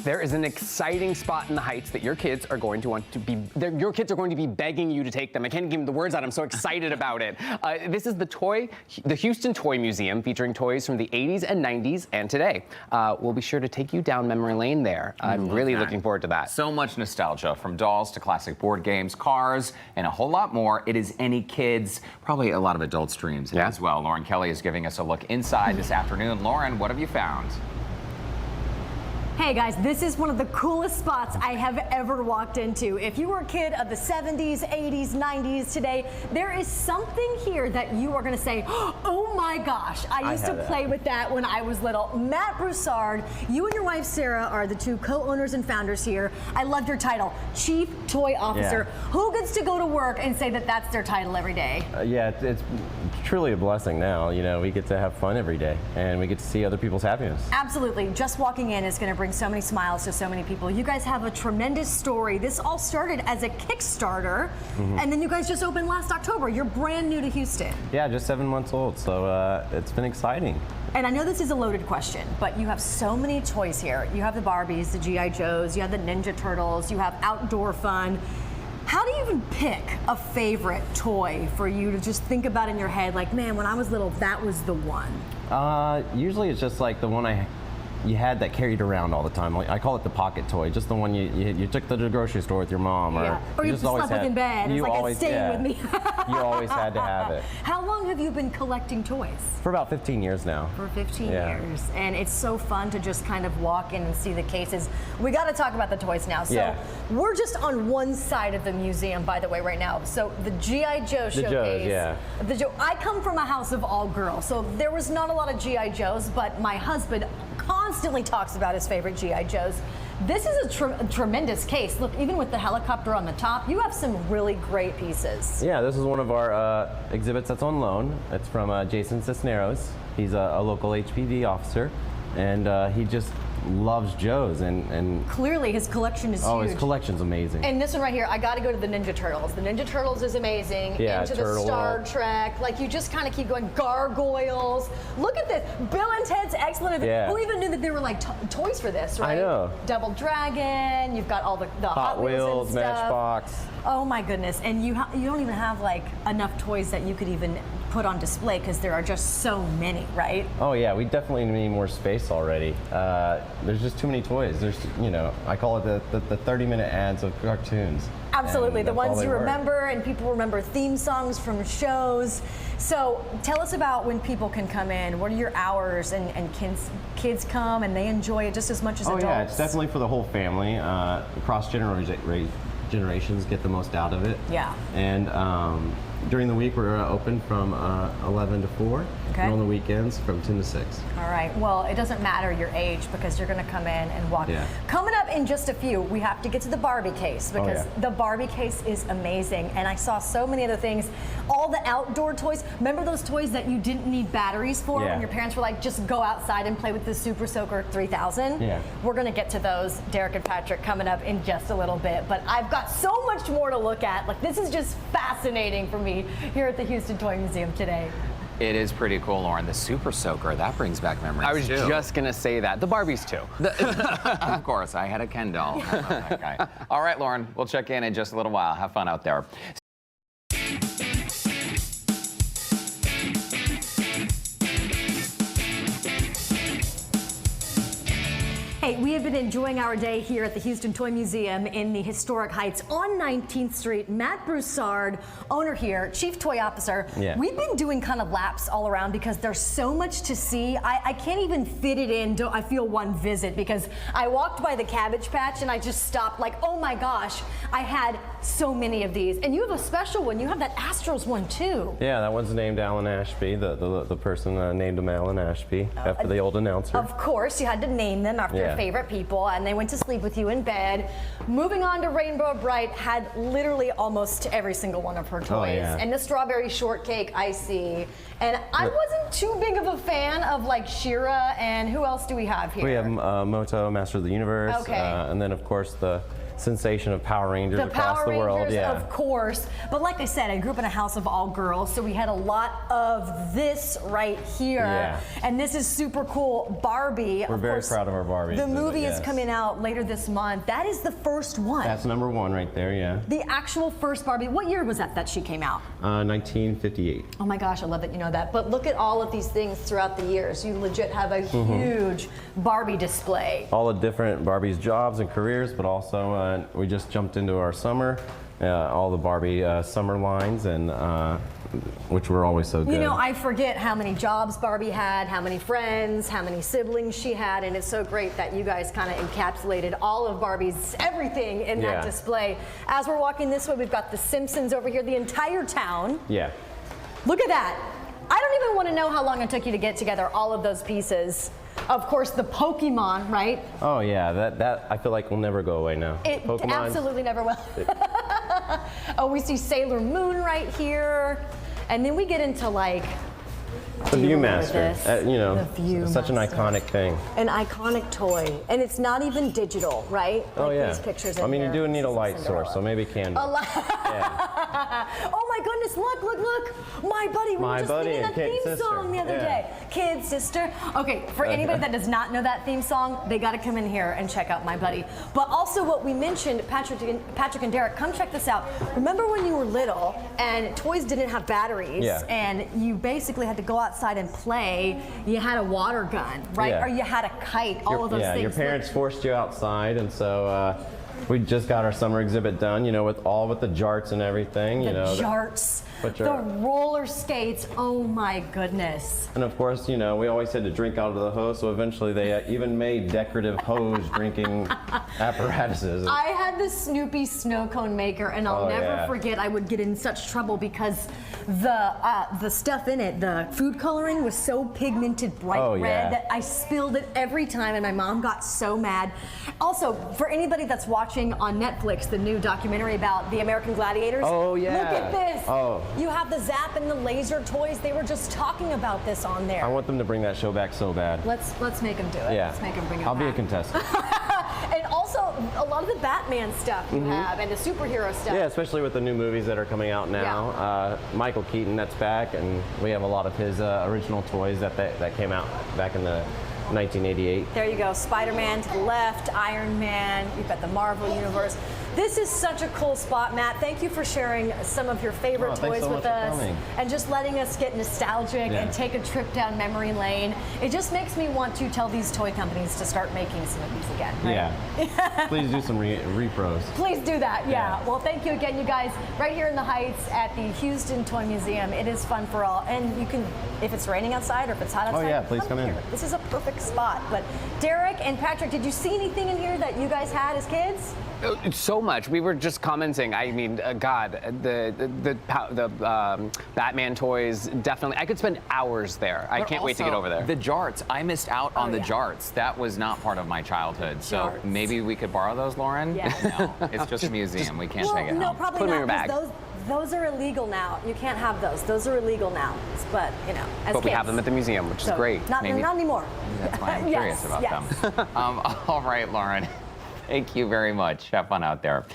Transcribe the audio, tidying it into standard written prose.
There is an exciting spot in the Heights that your kids are going to want to be, your kids are going to be begging you to take them. I can't give them the words out, I'm so excited about it. This is the Houston Toy Museum, featuring toys from the 80s and 90s and today. We'll be sure to take you down memory lane there. I'm really looking forward to that. So much nostalgia, from dolls to classic board games, cars, and a whole lot more. It is any kid's, probably a lot of adults' dreams as well. Lauren Kelly is giving us a look inside this afternoon. Lauren, what have you found? Hey guys, this is one of the coolest spots I have ever walked into. If you were a kid of the 70s, 80s, 90s today, there is something here that you are going to say, oh my gosh, I used to play with that when I was little. Matt Broussard, you and your wife Sarah are the two co-owners and founders here. I loved your title, Chief Toy Officer. Yeah. Who gets to go to work and say that that's their title every day? Yeah, it's truly a blessing now. You know, we get to have fun every day and we get to see other people's happiness. Absolutely. Just walking in is going to bring so many smiles to so many people. You guys have a tremendous story. This all started as a Kickstarter, and then you guys just opened last October. You're brand new to Houston. Yeah, just 7 months old, so it's been exciting. And I know this is a loaded question, but you have so many toys here. You have the Barbies, the G.I. Joes, you have the Ninja Turtles, you have outdoor fun. How do you even pick a favorite toy for you to just think about in your head, like, man, when I was little, that was the one? Usually it's just like the one you had that carried around all the time. Like, I call it the pocket toy, just the one you took to the grocery store with your mom, or you just slept with in bed. It's like, it's staying with me. You always had to have it. How long have you been collecting toys? For about 15 years now. For 15 years, and it's so fun to just kind of walk in and see the cases. We got to talk about the toys now. So we're just on one side of the museum, by the way, right now. So the G.I. Joe showcase. I come from a house of all girls, so there was not a lot of G.I. Joes, but my husband constantly talks about his favorite G.I. Joes. This is a tremendous case. Look, even with the helicopter on the top, you have some really great pieces. Yeah, this is one of our exhibits that's on loan. It's from Jason Cisneros. He's a local HPD officer, and he just loves Joes, and clearly his collection is huge. Oh, his collection's amazing. And this one right here, I got to go to the Ninja Turtles. The Ninja Turtles is amazing. Yeah, Into the Star Trek, like you just kind of keep going. Gargoyles. Look at this. Bill and Ted's Excellent. Yeah. Who even knew that there were like toys for this, right? I know. Double Dragon. You've got all the Hot Wheels and stuff. Matchbox. Oh my goodness! And you don't even have like enough toys that you could even put on display because there are just so many, right? Oh yeah, we definitely need more space already. There's just too many toys. There's, you know, I call it the 30-minute ads of cartoons. Absolutely, the ones you remember, and people remember theme songs from shows. So tell us about when people can come in. What are your hours, and kids come and they enjoy it just as much as adults? Oh yeah, it's definitely for the whole family. Cross generations get the most out of it. Yeah. And during the week, we're open from 11 to 4, and on the weekends from 10 to 6. All right. Well, it doesn't matter your age because you're going to come in and walk. Yeah. Coming up in just a few, we have to get to the Barbie case because the Barbie case is amazing. And I saw so many other things. All the outdoor toys. Remember those toys that you didn't need batteries for when your parents were like, just go outside and play with the Super Soaker 3000? Yeah. We're going to get to those, Derek and Patrick, coming up in just a little bit. But I've got so much more to look at. Like, this is just fascinating for me here at the Houston Toy Museum today. It is pretty cool, Lauren. The Super Soaker, that brings back memories I was just going to say that. The Barbies, too. Of course, I had a Ken doll. I love that guy. All right, Lauren, we'll check in just a little while. Have fun out there. Hey, we have been enjoying our day here at the Houston Toy Museum in the historic Heights on 19th Street. Matt Broussard, owner here, Chief Toy Officer. Yeah. We've been doing kind of laps all around because there's so much to see. I can't even fit it in, I feel, one visit because I walked by the Cabbage Patch and I just stopped like, oh my gosh, I had so many of these. And you have a special one. You have that Astros one too. Yeah, that one's named Alan Ashby. The person named him Alan Ashby after the old announcer. Of course, you had to name them after your favorite people, and they went to sleep with you in bed. Moving on to Rainbow Bright, had literally almost every single one of her toys. And the Strawberry Shortcake Icy. And I wasn't too big of a fan of like She-Ra, and who else do we have here? We have Moto, Master of the Universe, and then of course the sensation of Power Rangers The across Power the world. Rangers, Yeah. of course. But like I said, I grew up in a house of all girls, so we had a lot of this right here. Yeah. And this is super cool. Barbie. We're of very course, proud of our Barbie The exhibit, movie is yes. coming out later this month. That is the first one. That's number 1 right there, yeah. The actual first Barbie. What year was that she came out? 1958. Oh my gosh, I love that you know that. But look at all of these things throughout the years. You legit have a huge Barbie display. All the different Barbie's jobs and careers, but also we just jumped into our summer, all the Barbie summer lines, and which were always so good. You know, I forget how many jobs Barbie had, how many friends, how many siblings she had, and it's so great that you guys kind of encapsulated all of Barbie's everything in that display. As we're walking this way, we've got the Simpsons over here, the entire town. Yeah. Look at that. I don't even want to know how long it took you to get together all of those pieces. Of course, the Pokemon, right? Oh yeah, that I feel like will never go away now. It Pokemon's- absolutely never will. Oh, we see Sailor Moon right here. And then we get into like The Do you remember Viewmaster, this? you know, The Viewmaster. such an iconic thing. an iconic toy, and it's not even digital, right? Oh like yeah. These pictures in I mean, you here. do need This a is light Cinderella. source, so maybe candle. Yeah. Oh my goodness, look, look, look. My Buddy, we were My just Buddy singing and that Kid theme Sister. song the other Yeah. day. Kid, sister. Okay, for anybody that does not know that theme song, they got to come in here and check out My Buddy. But also what we mentioned, Patrick and Derek, come check this out. Remember when you were little and toys didn't have batteries Yeah. and you basically had to go outside and play? You had a water gun, right? Yeah. Or you had a kite, all of those Yeah, things. your parents forced you outside, and so we just got our summer exhibit done, you know, with the jarts and everything, you The know. jarts, But the roller skates, oh my goodness. And of course, you know, we always had to drink out of the hose, so eventually they even made decorative hose drinking apparatuses. I had the Snoopy snow cone maker, and I'll Oh, never yeah. forget. I would get in such trouble because the stuff in it, the food coloring, was so pigmented bright Oh, red yeah. that I spilled it every time, and my mom got so mad. Also, for anybody that's watching on Netflix, the new documentary about the American Gladiators. Oh, yeah. Look at this. Oh. You have the Zap and the laser toys. They were just talking about this on there. I want them to bring that show back so bad. Let's make them do it. Yeah. Let's make them bring it I'll be a back. contestant. And also, a lot of the Batman stuff you have, and the superhero stuff. Yeah, especially with the new movies that are coming out now. Michael Keaton, that's back, and we have a lot of his original toys that came out back in the 1988. There you go, Spider-Man to the left, Iron Man, you've got the Marvel Universe. This is such a cool spot, Matt. Thank you for sharing some of your favorite Oh, thanks toys so with much for us coming. and just letting us get nostalgic and take a trip down memory lane. It just makes me want to tell these toy companies to start making some of these again. Right? Yeah. Please do some repros. Please do that, yeah. Yeah. Well, thank you again, you guys. Right here in the Heights at the Houston Toy Museum. It is fun for all. And you can, if it's raining outside or if it's hot outside, yeah, please come in. here. This is a perfect spot. But Derek and Patrick, did you see anything in here that you guys had as kids? So much. We were just commenting. I mean, God, the Batman toys definitely. I could spend hours there. I But can't wait to also, get over there. The jarts. I missed out on the yeah. jarts. That was not part of my childhood. So Jarts. maybe we could borrow those, Lauren? Yes. No, it's just a museum. We can't take it no, home. probably Put 'em in not. your bag. 'Cause those are illegal now. You can't have those. Those are illegal now. But you know, as But we have kids. them at the museum, which is So, great. Not anymore. That's why I'm Yes, curious about yes. them. All right, Lauren. Thank you very much. Have fun out there.